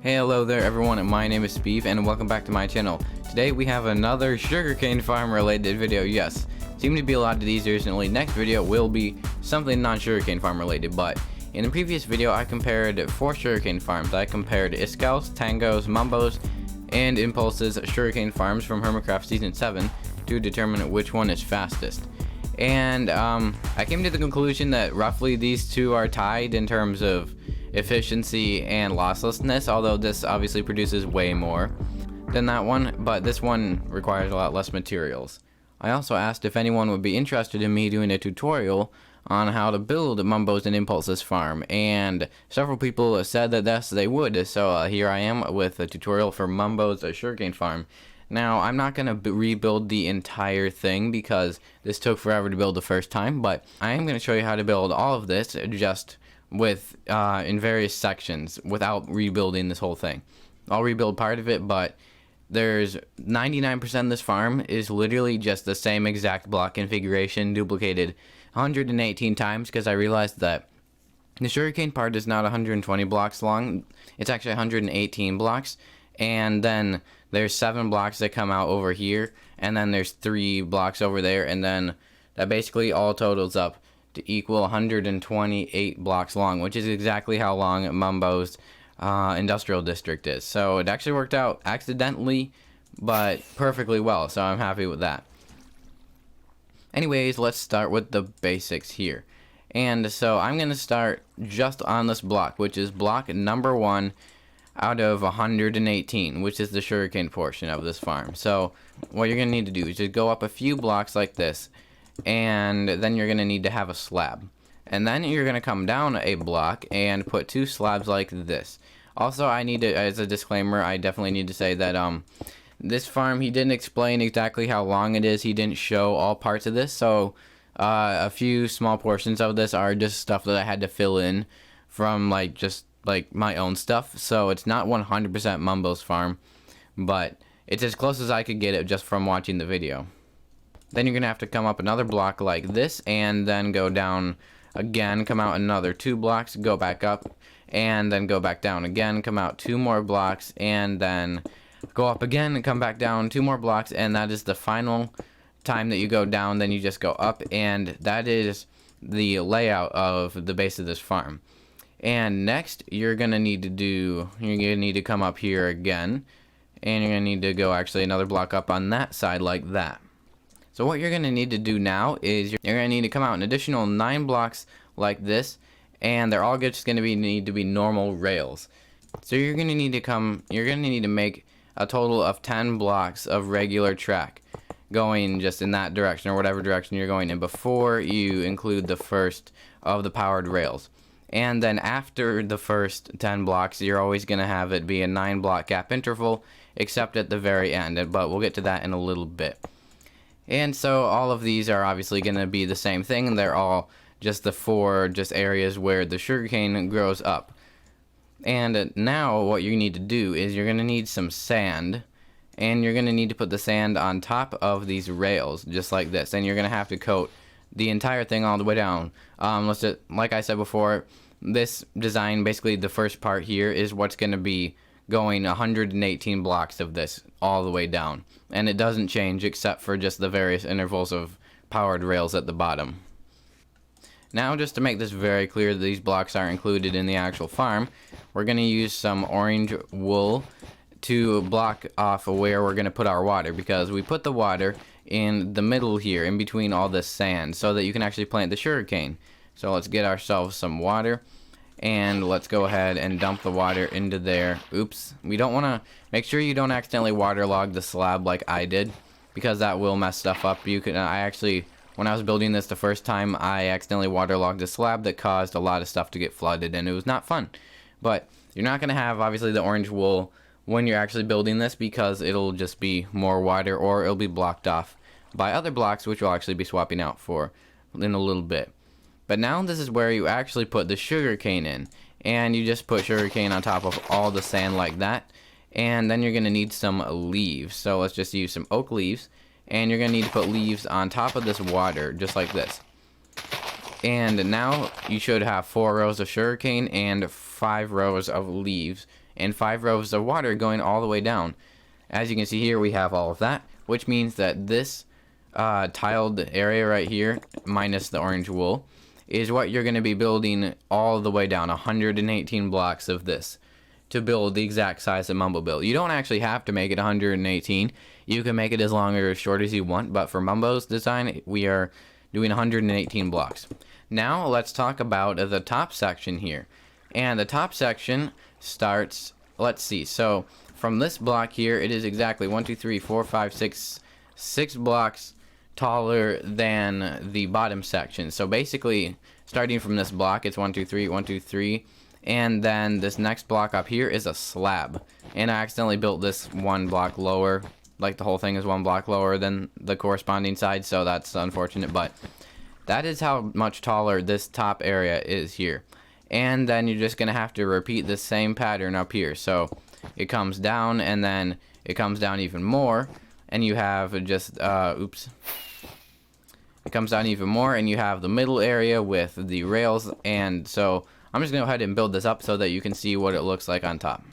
Hey, hello there everyone, my name is Speeve and welcome back to my channel. Today we have another sugarcane farm related video. Yes, seem to be a lot of these recently. Next video will be something non-sugarcane farm related, but in the previous video I compared 4 sugarcane farms. I compared Iscals, Tangos, Mumbos, and Impulse's sugarcane farms from Hermitcraft Season 7 to determine which one is fastest. And I came to the conclusion that roughly these two are tied in terms of efficiency and losslessness, although this obviously produces way more than that one, but this one requires a lot less materials. I also asked if anyone would be interested in me doing a tutorial on how to build Mumbo's and Impulse's farm, and several people said that yes, they would, so here I am with a tutorial for Mumbo's sugarcane farm. Now, I'm not going to rebuild the entire thing because this took forever to build the first time, but I am going to show you how to build all of this just with in various sections without rebuilding this whole thing. I'll rebuild part of it, but there's 99% of this farm is literally just the same exact block configuration duplicated 118 times, because I realized that the sugarcane part is not 120 blocks long. It's actually 118 blocks, and then there's 7 blocks that come out over here, and then there's 3 blocks over there, and then that basically all totals up to equal 128 blocks long, which is exactly how long Mumbo's industrial district is. So it actually worked out accidentally, but perfectly well, so I'm happy with that. Anyways, let's start with the basics here. And so I'm going to start just on this block, which is block number 1 out of 118, which is the sugarcane portion of this farm. So what you're going to need to do is just go up a few blocks like this, and then you're going to need to have a slab. And then you're going to come down a block and put 2 slabs like this. Also, I need to, as a disclaimer, I definitely need to say that this farm, he didn't explain exactly how long it is. He didn't show all parts of this, so a few small portions of this are just stuff that I had to fill in from just my own stuff. So it's not 100% Mumbo's farm, but it's as close as I could get it just from watching the video. Then you're going to have to come up another block like this, and then go down again, come out another 2 blocks, go back up, and then go back down again, come out 2 more blocks, and then go up again and come back down 2 more blocks, and that is the final time that you go down. Then you just go up, and that is the layout of the base of this farm. And next, you're going to need to come up here again, and you're going to need to go actually another block up on that side like that. So what you're going to need to do now is you're going to need to come out an additional 9 blocks like this, and they're all just going to need to be normal rails. So you're going to need to make a total of 10 blocks of regular track going just in that direction or whatever direction you're going in before you include the first of the powered rails. And then after the first 10 blocks, you're always going to have it be a 9 block gap interval, except at the very end, but we'll get to that in a little bit. And so all of these are obviously going to be the same thing, and they're all just the 4 areas where the sugarcane grows up. And now what you need to do is you're going to need some sand, and you're going to need to put the sand on top of these rails just like this, and you're going to have to coat the entire thing all the way down. Like I said before, this design, basically the first part here, is what's going to be going 118 blocks of this all the way down, and it doesn't change except for just the various intervals of powered rails at the bottom. Now, just to make this very clear that these blocks are included in the actual farm, we're going to use some orange wool to block off where we're going to put our water, because we put the water in the middle here in between all this sand so that you can actually plant the sugarcane. So let's get ourselves some water, and let's go ahead and dump the water into there. Oops, we don't want to, make sure you don't accidentally waterlog the slab like I did, because that will mess stuff up. When I was building this the first time, I accidentally waterlogged the slab that caused a lot of stuff to get flooded, and it was not fun. But you're not going to have obviously the orange wool when you're actually building this, because it'll just be more water, or it'll be blocked off by other blocks, which we'll actually be swapping out for in a little bit. But now this is where you actually put the sugarcane in, and you just put sugarcane on top of all the sand like that, and then you're going to need some leaves. So let's just use some oak leaves, and you're going to need to put leaves on top of this water just like this. And now you should have 4 rows of sugarcane and 5 rows of leaves, and 5 rows of water going all the way down. As you can see here, we have all of that, which means that this tiled area right here, minus the orange wool, is what you're going to be building all the way down, 118 blocks of this, to build the exact size of Mumbo built. You don't actually have to make it 118. You can make it as long or as short as you want, but for Mumbo's design, we are doing 118 blocks. Now let's talk about the top section here. And the top section starts, let's see, so from this block here, it is exactly 6 blocks taller than the bottom section. So basically, starting from this block, it's 1, 2, 3, 1, 2, 3, and then this next block up here is a slab. And I accidentally built this 1 block lower, like the whole thing is 1 block lower than the corresponding side, so that's unfortunate, but that is how much taller this top area is here. And then you're just gonna have to repeat the same pattern up here. So it comes down, and then it comes down even more, and you have just it comes down even more, and you have the middle area with the rails. And so I'm just gonna go ahead and build this up so that you can see what it looks like on top.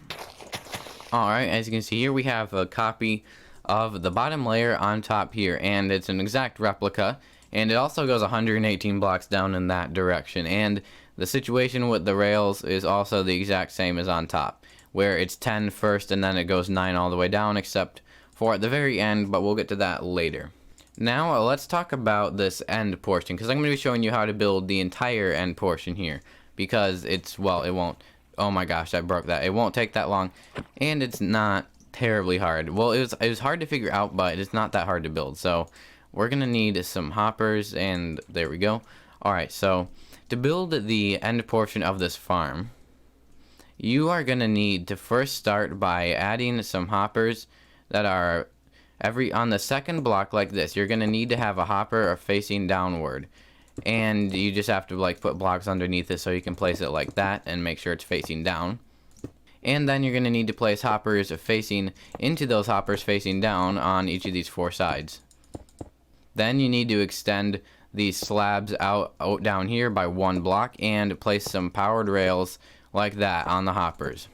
Alright, as you can see here, we have a copy of the bottom layer on top here, and it's an exact replica, and it also goes 118 blocks down in that direction. And the situation with the rails is also the exact same as on top, where it's 10 first and then it goes 9 all the way down, except for at the very end, but we'll get to that later. Now let's talk about this end portion, because I'm going to be showing you how to build the entire end portion here, because it's, well, it won't, oh my gosh, I broke that. It won't take that long, and it's not terribly hard. Well, it was hard to figure out, but it's not that hard to build. So we're going to need some hoppers, and there we go. Alright, so to build the end portion of this farm, you are going to need to first start by adding some hoppers that are on the second block like this. You're going to need to have a hopper facing downward, and you just have to like put blocks underneath it so you can place it like that and make sure it's facing down. And then you're going to need to place hoppers facing into those hoppers facing down on each of these 4 sides. Then you need to extend these slabs out down here by 1 block and place some powered rails like that on the hoppers.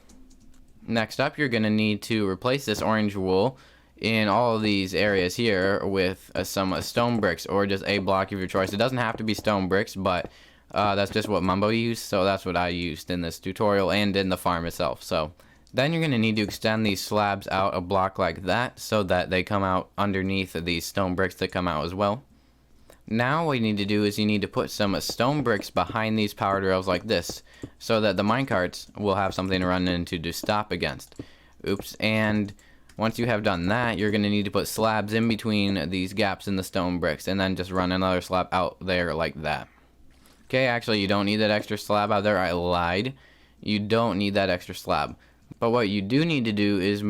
Next up, you're going to need to replace this orange wool in all of these areas here with some stone bricks, or just a block of your choice. It doesn't have to be stone bricks, but that's just what Mumbo used, so that's what I used in this tutorial and in the farm itself. So then you're going to need to extend these slabs out a block like that so that they come out underneath these stone bricks that come out as well. Now what you need to do is you need to put some stone bricks behind these powered rails like this, so that the minecarts will have something to run into to stop against. Oops, and once you have done that, you're going to need to put slabs in between these gaps in the stone bricks, and then just run another slab out there like that. Okay, actually you don't need that extra slab out there. I lied. You don't need that extra slab. But what you do need to do is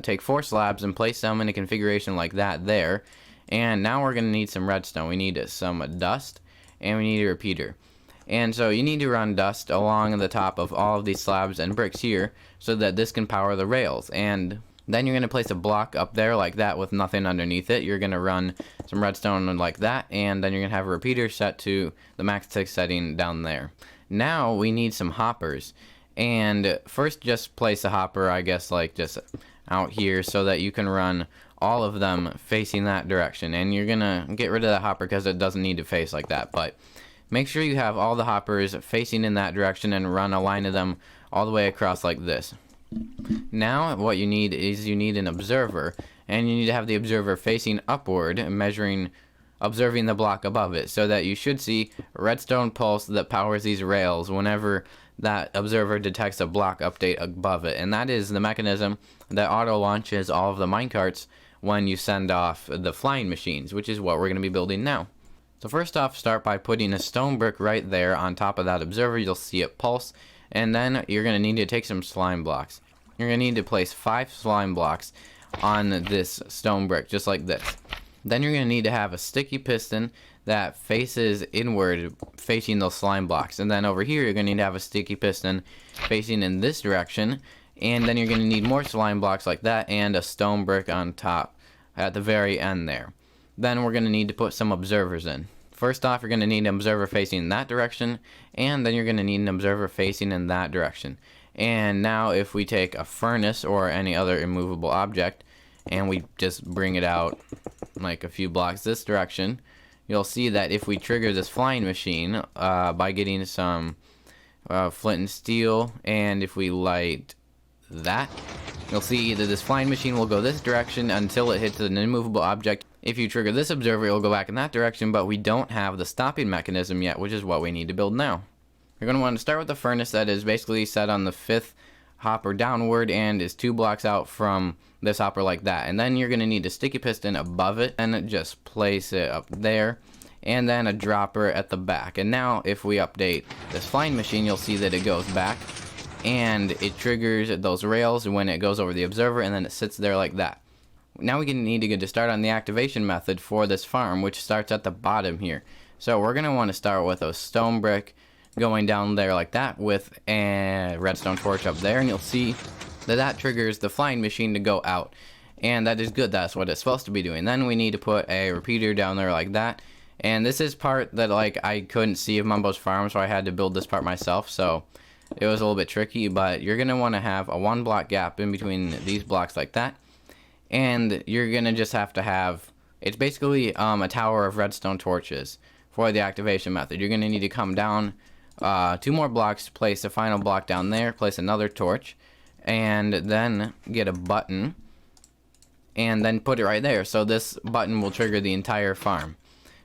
take 4 slabs and place them in a configuration like that there. And now we're going to need some redstone. We need some dust, and we need a repeater. And so you need to run dust along the top of all of these slabs and bricks here so that this can power the rails. And then you're going to place a block up there like that with nothing underneath it. You're going to run some redstone like that, and then you're going to have a repeater set to the max tick setting down there. Now we need some hoppers. And first just place a hopper, I guess, like just out here so that you can run all of them facing that direction. And you're going to get rid of that hopper because it doesn't need to face like that. But make sure you have all the hoppers facing in that direction and run a line of them all the way across like this. Now what you need is you need an observer, and you need to have the observer facing upward, observing the block above it, so that you should see a redstone pulse that powers these rails whenever that observer detects a block update above it. And that is the mechanism that auto launches all of the minecarts when you send off the flying machines, which is what we're going to be building now. So first off, start by putting a stone brick right there on top of that observer. You'll see it pulse, and then you're going to need to take some slime blocks. You're going to need to place 5 slime blocks on this stone brick, just like this. Then you're going to need to have a sticky piston that faces inward, facing those slime blocks. And then over here, you're going to need to have a sticky piston facing in this direction. And then you're going to need more slime blocks like that, and a stone brick on top at the very end there. Then we're going to need to put some observers in. First off, you're going to need an observer facing in that direction, and then you're going to need an observer facing in that direction. And now if we take a furnace or any other immovable object and we just bring it out like a few blocks this direction, you'll see that if we trigger this flying machine by getting some flint and steel, and if we light that, you'll see that this flying machine will go this direction until it hits an immovable object. If you trigger this observer, it'll go back in that direction, but we don't have the stopping mechanism yet, which is what we need to build now. You're going to want to start with the furnace that is basically set on the 5th hopper downward and is 2 blocks out from this hopper like that. And then you're going to need a sticky piston above it and just place it up there, and then a dropper at the back. And now if we update this flying machine, you'll see that it goes back and it triggers those rails when it goes over the observer, and then it sits there like that. Now we need to get to start on the activation method for this farm, which starts at the bottom here. So we're going to want to start with a stone brick going down there like that with a redstone torch up there, and you'll see that that triggers the flying machine to go out, and that is good. That's what it's supposed to be doing. Then we need to put a repeater down there like that, and this is part that like I couldn't see of Mumbo's farm, so I had to build this part myself, so it was a little bit tricky. But you're gonna want to have a 1 block gap in between these blocks like that, and you're gonna just have to have, it's basically a tower of redstone torches for the activation method. You're gonna need to come down 2 more blocks, place a final block down there, place another torch, and then get a button and then put it right there. So this button will trigger the entire farm.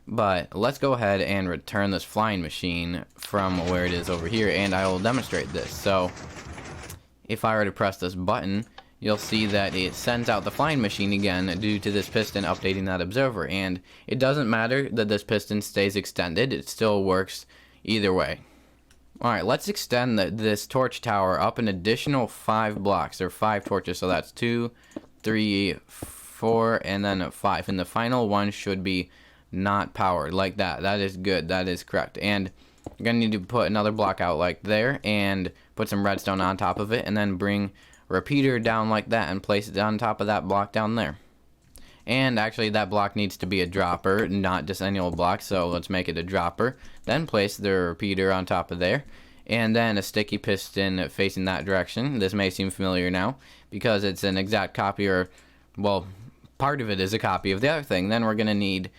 But let's go ahead and return this flying machine from where it is over here, and I will demonstrate this. So if I were to press this button, you'll see that it sends out the flying machine again due to this piston updating that observer. And it doesn't matter that this piston stays extended, it still works either way. Alright, let's extend this torch tower up an additional 5 blocks, or 5 torches. So that's 2, 3, 4, and then 5. And the final one should be not powered like that. That is good. That is correct. And you're going to need to put another block out like there and put some redstone on top of it, and then bring a repeater down like that and place it on top of that block down there. And actually that block needs to be a dropper, not just any old block, so let's make it a dropper. Then place the repeater on top of there, and then a sticky piston facing that direction. This may seem familiar now because it's an exact copy, or well, part of it is a copy of the other thing. Then we're going to need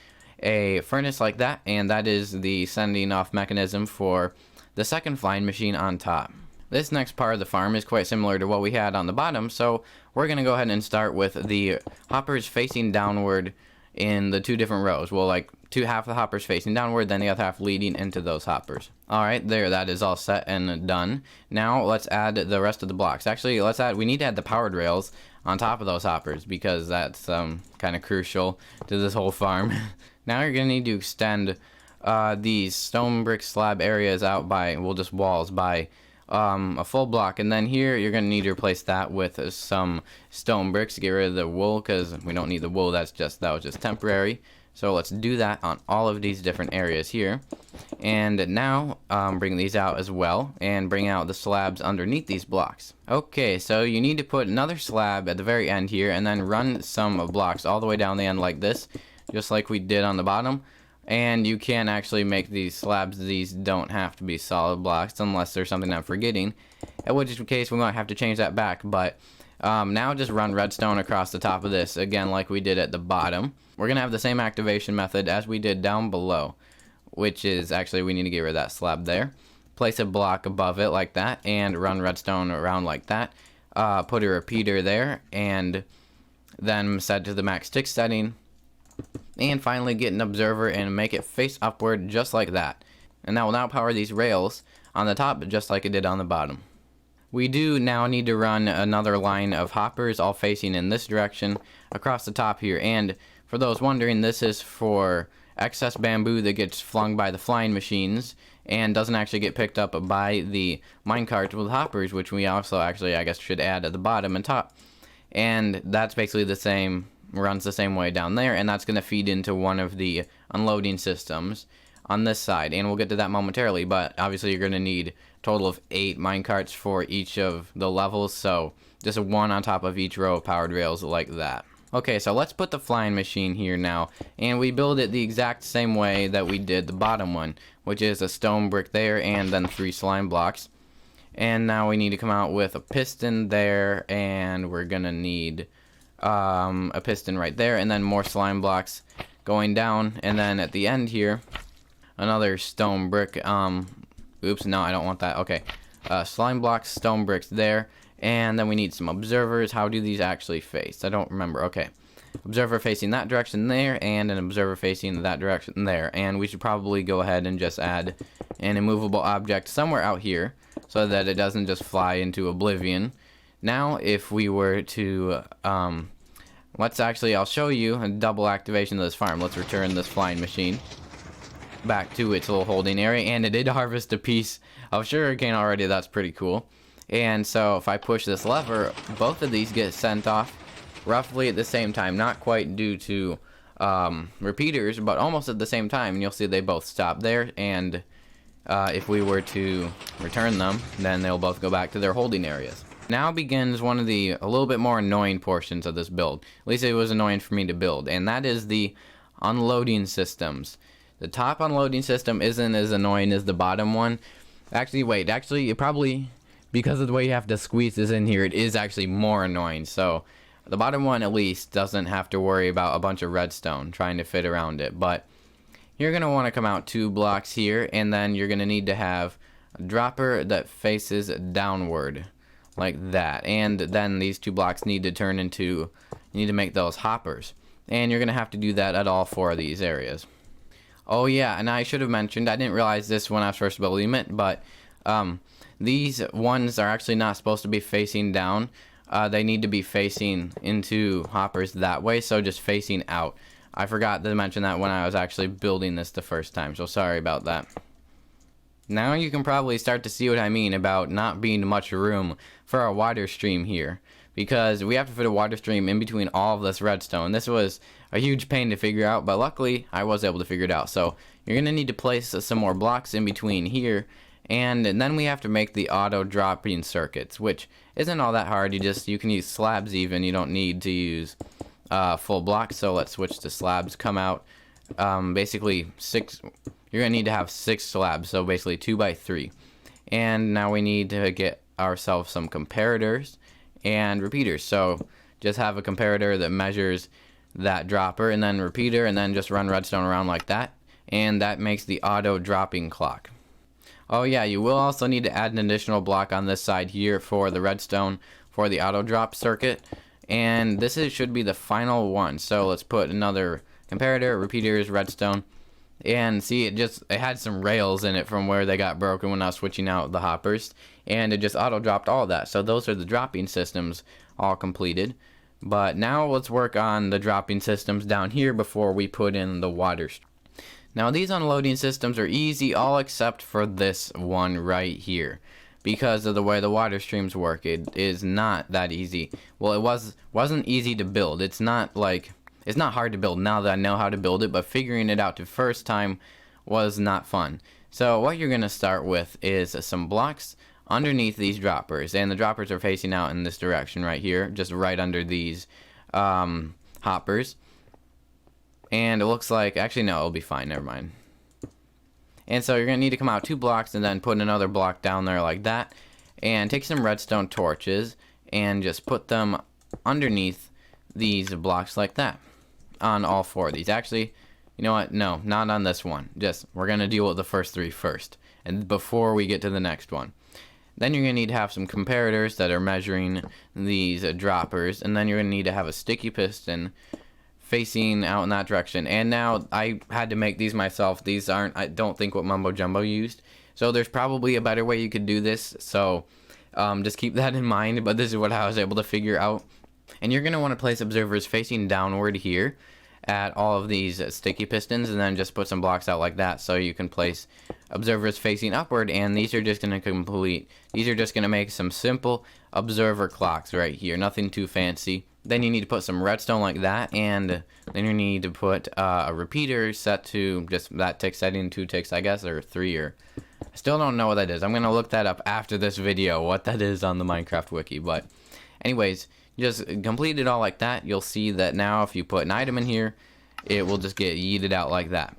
a furnace like that, and that is the sending off mechanism for the second flying machine on top. This next part of the farm is quite similar to what we had on the bottom, so we're going to go ahead and start with the hoppers facing downward in the 2 different rows. Well, like half the hoppers facing downward, then the other half leading into those hoppers. Alright, there, that is all set and done. Now let's add the rest of the blocks. Actually, we need to add the powered rails on top of those hoppers, because that's kind of crucial to this whole farm. Now you're going to need to extend these stone brick slab areas out by, well, just walls, by a full block. And then here you're going to need to replace that with some stone bricks to get rid of the wool, because we don't need the wool. That was just temporary. So let's do that on all of these different areas here. And now bring these out as well, and bring out the slabs underneath these blocks. Okay, so you need to put another slab at the very end here, and then run some blocks all the way down the end like this, just like we did on the bottom. And you can actually make these slabs. These don't have to be solid blocks unless there's something I'm forgetting, in which case we might have to change that back. But now just run redstone across the top of this, again like we did at the bottom. We're going to have the same activation method as we did down below, which is actually, we need to get rid of that slab there. Place a block above it like that, and run redstone around like that. Put a repeater there, and then set to the max tick setting. And finally get an observer and make it face upward just like that. And that will now power these rails on the top just like it did on the bottom. We do now need to run another line of hoppers all facing in this direction across the top here. And for those wondering, this is for excess bamboo that gets flung by the flying machines and doesn't actually get picked up by the minecarts with hoppers, which we also actually, I guess, should add at the bottom and top. And that's basically the same, runs the same way down there, and that's going to feed into one of the unloading systems on this side, and we'll get to that momentarily. But obviously you're going to need a total of 8 minecarts for each of the levels, so just 1 on top of each row of powered rails like that. Okay, so let's put the flying machine here now, and we build it the exact same way that we did the bottom one, which is a stone brick there and then 3 slime blocks. And now we need to come out with a piston there, and we're gonna need a piston right there, and then more slime blocks going down, and then at the end here another stone brick. Oops, no, I don't want that. Okay, slime blocks, stone bricks there, and then we need some observers. How do these actually face? I don't remember. Okay, observer facing that direction there, and an observer facing that direction there. And we should probably go ahead and just add an immovable object somewhere out here so that it doesn't just fly into oblivion. Now if we were to I'll show you a double activation of this farm. Let's return this flying machine back to its little holding area, and it did harvest a piece of sugarcane already. That's pretty cool. And so if I push this lever, both of these get sent off roughly at the same time, not quite due to repeaters, but almost at the same time, and you'll see they both stop there. And if we were to return them, then they'll both go back to their holding areas. Now begins one of the a little bit more annoying portions of this build. At least it was annoying for me to build, and that is the unloading systems. The top unloading system isn't as annoying as the bottom one. Actually, wait, it probably, because of the way you have to squeeze this in here, it is actually more annoying. So the bottom one at least doesn't have to worry about a bunch of redstone trying to fit around it. But you're going to want to come out 2 blocks here, and then you're going to need to have a dropper that faces downward like that. And then these 2 blocks need to turn into, you need to make those hoppers. And you're going to have to do that at all 4 of these areas. Oh yeah, and I should have mentioned, I didn't realize this when I was first building it, but these ones are actually not supposed to be facing down. They need to be facing into hoppers that way, so just facing out. I forgot to mention that when I was actually building this the first time, so sorry about that. Now you can probably start to see what I mean about not being much room for a water stream here, because we have to fit a water stream in between all of this redstone. This was a huge pain to figure out, but luckily I was able to figure it out. So you're going to need to place some more blocks in between here, and then we have to make the auto dropping circuits, which isn't all that hard. You can use slabs even. You don't need to use full blocks. So let's switch to slabs. Come out basically 6. You're going to need to have 6 slabs, so basically 2 by 3. And now we need to get ourselves some comparators and repeaters. So just have a comparator that measures that dropper, and then repeater, and then just run redstone around like that, and that makes the auto dropping clock. Oh yeah, you will also need to add an additional block on this side here for the redstone for the auto drop circuit, and should be the final one. So let's put another comparator, repeaters, redstone, and see, it had some rails in it from where they got broken when I was switching out the hoppers, and it just auto dropped all that. So those are the dropping systems all completed. But now let's work on the dropping systems down here before we put in the water. Now these unloading systems are easy, all except for this one right here. Because of the way the water streams work, it is not that easy. Well, it wasn't easy to build. It's not hard to build now that I know how to build it, but figuring it out the first time was not fun. So what you're going to start with is some blocks underneath these droppers, and the droppers are facing out in this direction right here, just right under these hoppers. And it looks like, actually no, it'll be fine, never mind. And so you're going to need to come out 2 blocks and then put another block down there like that, and take some redstone torches and just put them underneath these blocks like that on all 4 of these. Actually, you know what, no, not on this one. We're going to deal with the first 3 first, and before we get to the next one. Then you're going to need to have some comparators that are measuring these droppers, and then you're going to need to have a sticky piston facing out in that direction. And now I had to make these myself. These aren't, I don't think, what Mumbo Jumbo used. So there's probably a better way you could do this. So just keep that in mind. But this is what I was able to figure out. And you're going to want to place observers facing downward here at all of these sticky pistons, and then just put some blocks out like that, so you can place observers facing upward. And these are just going to make some simple observer clocks right here, nothing too fancy. Then you need to put some redstone like that, and then you need to put a repeater set to just that tick setting, 2 ticks I guess, or 3, or I still don't know what that is. I'm going to look that up after this video, what that is on the Minecraft wiki. But anyways, just complete it all like that. You'll see that now if you put an item in here, it will just get yeeted out like that.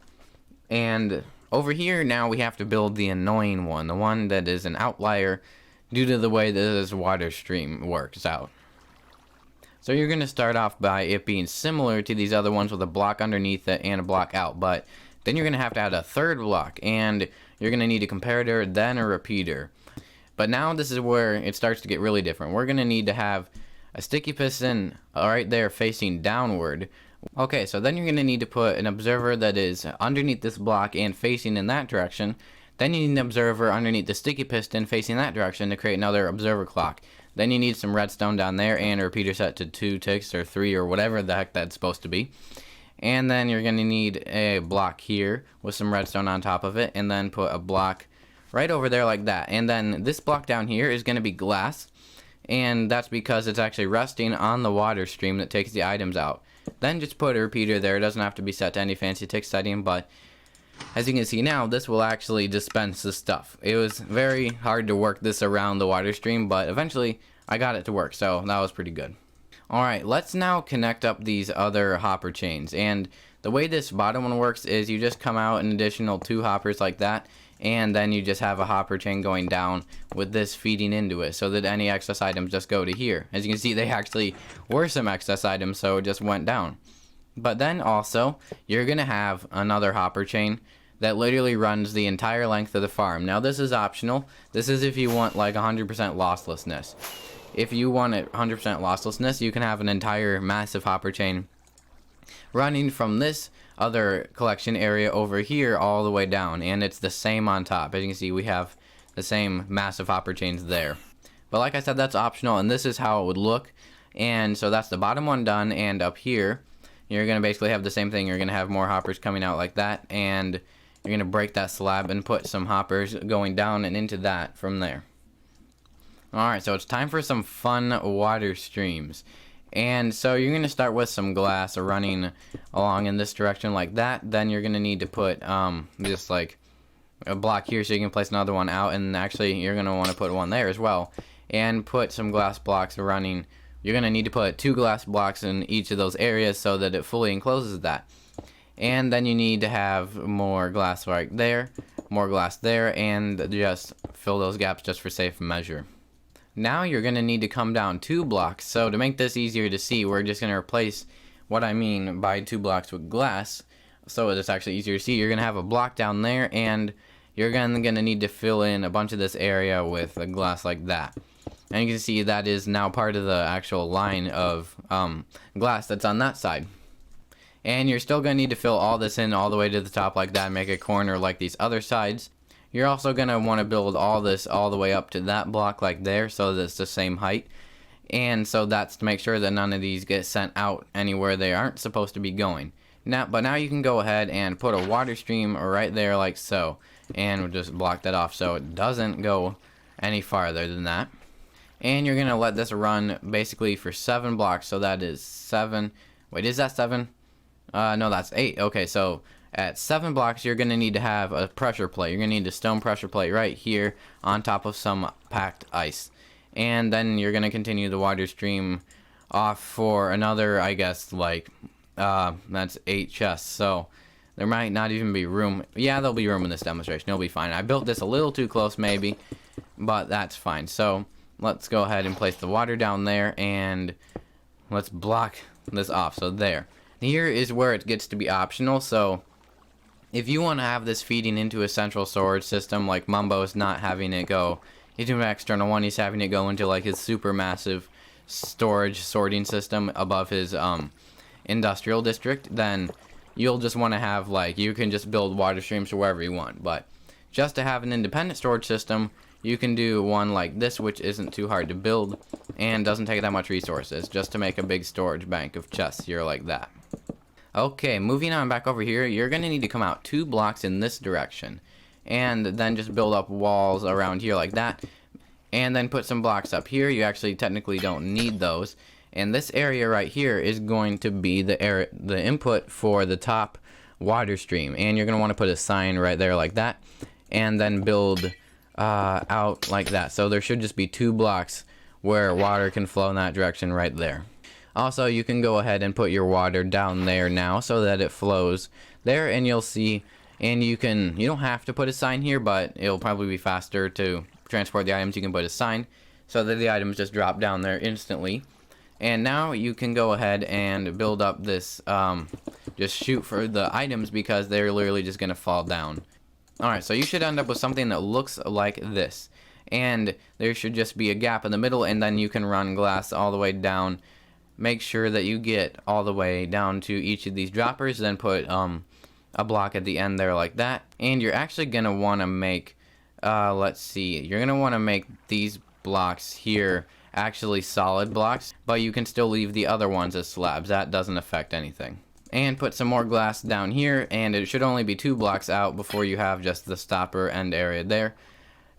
And over here now we have to build the annoying one, the one that is an outlier due to the way that this water stream works out. So you're going to start off by it being similar to these other ones with a block underneath it and a block out, but then you're going to have to add a third block, and you're going to need a comparator, then a repeater. But now this is where it starts to get really different. We're going to need to have a sticky piston right there facing downward. Okay, so then you're going to need to put an observer that is underneath this block and facing in that direction. Then you need an observer underneath the sticky piston facing that direction to create another observer clock. Then you need some redstone down there and a repeater set to 2 ticks or 3 or whatever the heck that's supposed to be. And then you're going to need a block here with some redstone on top of it, and then put a block right over there like that. And then this block down here is going to be glass, and that's because it's actually resting on the water stream that takes the items out. Then just put a repeater there. It doesn't have to be set to any fancy tick setting, but as you can see now, this will actually dispense the stuff. It was very hard to work this around the water stream, but eventually I got it to work, so that was pretty good. Alright, let's now connect up these other hopper chains. And the way this bottom one works is you just come out an additional 2 hoppers like that, and then you just have a hopper chain going down with this feeding into it so that any excess items just go to here. As you can see, they actually were some excess items, so it just went down. But then also, you're going to have another hopper chain that literally runs the entire length of the farm. Now this is optional. This is if you want like 100% losslessness. If you want 100% losslessness, you can have an entire massive hopper chain running from this other collection area over here all the way down, and it's the same on top. As you can see, we have the same massive hopper chains there. But like I said, that's optional, and this is how it would look. And so that's the bottom one done, and up here you're going to basically have the same thing. You're going to have more hoppers coming out like that, and you're going to break that slab and put some hoppers going down and into that from there. Alright, so it's time for some fun water streams. And so you're going to start with some glass running along in this direction like that. Then you're going to need to put just like a block here so you can place another one out. And actually you're going to want to put one there as well. And put some glass blocks running. You're going to need to put 2 glass blocks in each of those areas so that it fully encloses that. And then you need to have more glass right there, more glass there, and just fill those gaps just for safe measure. Now you're going to need to come down 2 blocks. So to make this easier to see, we're just going to replace what I mean by 2 blocks with glass. So it's actually easier to see. You're going to have a block down there, and you're going to need to fill in a bunch of this area with a glass like that. And you can see that is now part of the actual line of glass that's on that side. And you're still going to need to fill all this in all the way to the top like that and make a corner like these other sides. You're also going to want to build all this all the way up to that block like there so that it's the same height. And so that's to make sure that none of these get sent out anywhere they aren't supposed to be going. But now you can go ahead and put a water stream right there like so. And we'll just block that off so it doesn't go any farther than that. And you're going to let this run basically for 7 blocks. So that is 7. Wait, is that 7? No, that's 8. Okay, so at 7 blocks, you're going to need to have a pressure plate. You're going to need a stone pressure plate right here on top of some packed ice. And then you're going to continue the water stream off for another, I guess, like, that's 8 chests. So there might not even be room. Yeah, there'll be room in this demonstration. It'll be fine. I built this a little too close, maybe, but that's fine. So let's go ahead and place the water down there, and let's block this off. So there. Here is where it gets to be optional. So if you want to have this feeding into a central storage system, like Mumbo's not having it go into an external one, he's having it go into like his super massive storage sorting system above his industrial district, then you'll just want to have, like, you can just build water streams to wherever you want. But just to have an independent storage system, you can do one like this, which isn't too hard to build and doesn't take that much resources, just to make a big storage bank of chests here like that. Okay, moving on back over here, you're going to need to come out 2 blocks in this direction, and then just build up walls around here like that, and then put some blocks up here. You actually technically don't need those, and this area right here is going to be the input for the top water stream, and you're going to want to put a sign right there like that, and then build out like that. So there should just be 2 blocks where water can flow in that direction right there. Also, you can go ahead and put your water down there now so that it flows there, and you'll see, and you don't have to put a sign here, but it'll probably be faster to transport the items, you can put a sign so that the items just drop down there instantly. And now you can go ahead and build up this, just shoot for the items because they're literally just going to fall down. Alright, so you should end up with something that looks like this. And there should just be a gap in the middle, and then you can run glass all the way down. Make sure that you get all the way down to each of these droppers, then put a block at the end there like that. And you're actually going to want to make, let's see, you're going to want to make these blocks here actually solid blocks, but you can still leave the other ones as slabs. That doesn't affect anything. And put some more glass down here, and it should only be 2 blocks out before you have just the stopper end area there.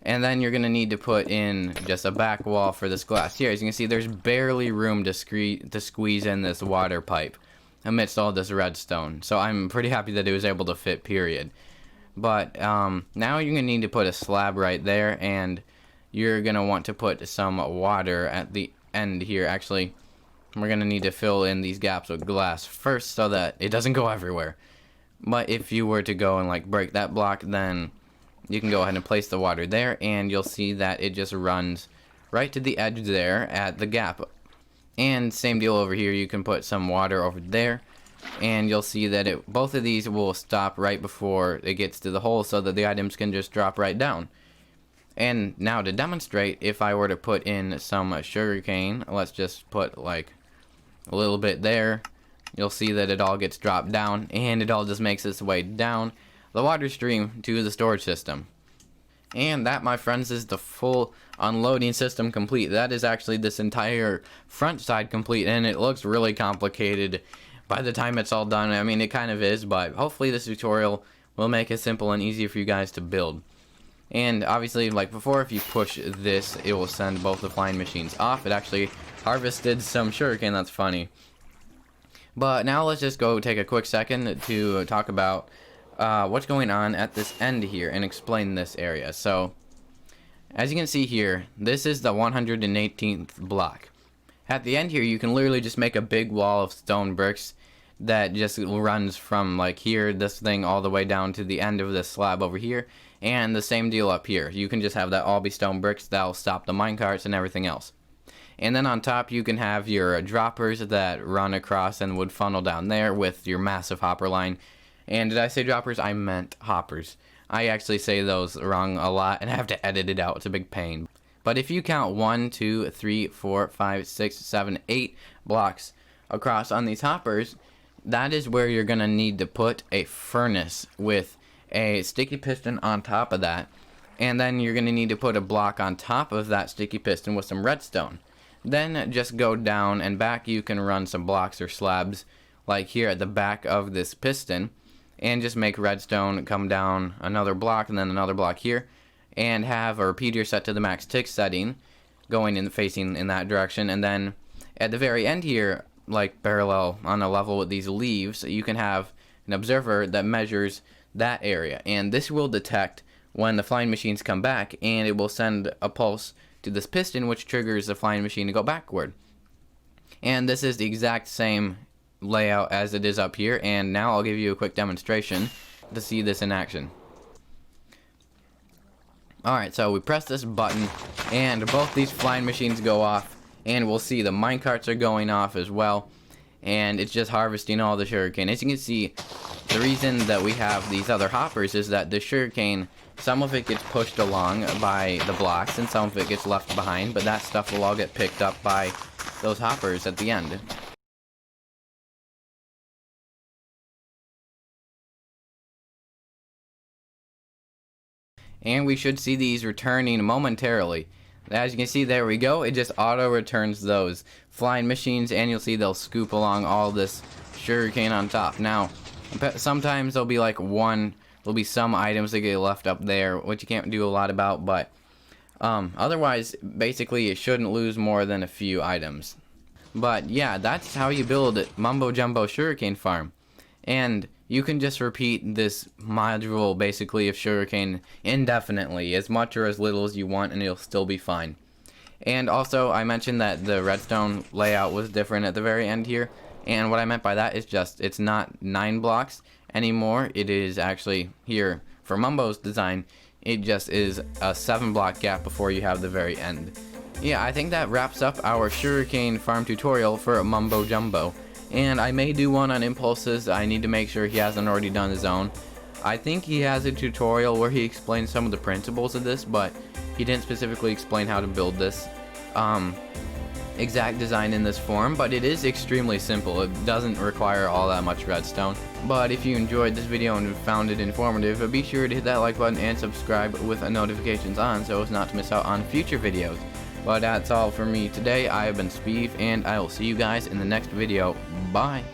And then you're going to need to put in just a back wall for this glass. Here, as you can see, there's barely room to squeeze in this water pipe amidst all this redstone. So I'm pretty happy that it was able to fit, period. But now you're going to need to put a slab right there, and you're going to want to put some water at the end here. Actually, we're going to need to fill in these gaps with glass first so that it doesn't go everywhere. But if you were to go and like break that block, then you can go ahead and place the water there, and you'll see that it just runs right to the edge there at the gap. And same deal over here, you can put some water over there, and you'll see that both of these will stop right before it gets to the hole so that the items can just drop right down. And now to demonstrate, if I were to put in some sugarcane, let's just put like a little bit there, you'll see that it all gets dropped down, and it all just makes its way down the water stream to the storage system. And that, my friends, is the full unloading system complete. That is actually this entire front side complete, and it looks really complicated by the time it's all done. I mean, it kind of is, but hopefully this tutorial will make it simple and easy for you guys to build. And obviously, like before, if you push this, it will send both the flying machines off. It actually harvested some sugarcane. That's funny. But now let's just go take a quick second to talk about what's going on at this end here and explain this area. So, as you can see here, this is the 118th block. At the end here, you can literally just make a big wall of stone bricks that just runs from like here, this thing, all the way down to the end of this slab over here. And the same deal up here. You can just have that all be stone bricks. That'll stop the minecarts and everything else. And then on top you can have your droppers that run across and would funnel down there with your massive hopper line. And did I say droppers? I meant hoppers. I actually say those wrong a lot and I have to edit it out. It's a big pain. But if you count 1, 2, 3, 4, 5, 6, 7, 8 blocks across on these hoppers, that is where you're going to need to put a furnace with a sticky piston on top of that, and then you're going to need to put a block on top of that sticky piston with some redstone. Then just go down and back. You can run some blocks or slabs like here at the back of this piston, and just make redstone come down another block and then another block here, and have a repeater set to the max tick setting going in facing in that direction. And then at the very end here, like parallel on a level with these leaves, you can have an observer that measures that area, and this will detect when the flying machines come back, and it will send a pulse to this piston, which triggers the flying machine to go backward. And this is the exact same layout as it is up here, and now I'll give you a quick demonstration to see this in action. Alright, so we press this button and both these flying machines go off, and we'll see the minecarts are going off as well, and it's just harvesting all the sugarcane. As you can see, the reason that we have these other hoppers is that the sugarcane, some of it gets pushed along by the blocks and some of it gets left behind, but that stuff will all get picked up by those hoppers at the end. And we should see these returning momentarily. As you can see, there we go. It just auto returns those flying machines, and you'll see they'll scoop along all this sugarcane on top. Now, sometimes there'll be like there'll be some items that get left up there, which you can't do a lot about, but otherwise, basically, it shouldn't lose more than a few items. But yeah, that's how you build Mumbo Jumbo Sugarcane Farm. And you can just repeat this module basically of sugarcane indefinitely, as much or as little as you want, and it'll still be fine. And also, I mentioned that the redstone layout was different at the very end here, and what I meant by that is just it's not 9 blocks anymore. It is actually here for Mumbo's design. It just is a 7-block gap before you have the very end. Yeah, I think that wraps up our sugarcane farm tutorial for Mumbo Jumbo. And I may do one on impulses. I need to make sure he hasn't already done his own. I think he has a tutorial where he explains some of the principles of this, but he didn't specifically explain how to build this exact design in this form, but it is extremely simple. It doesn't require all that much redstone. But if you enjoyed this video and found it informative, be sure to hit that like button and subscribe with notifications on so as not to miss out on future videos. But that's all for me today. I have been Speeve, and I will see you guys in the next video. Bye!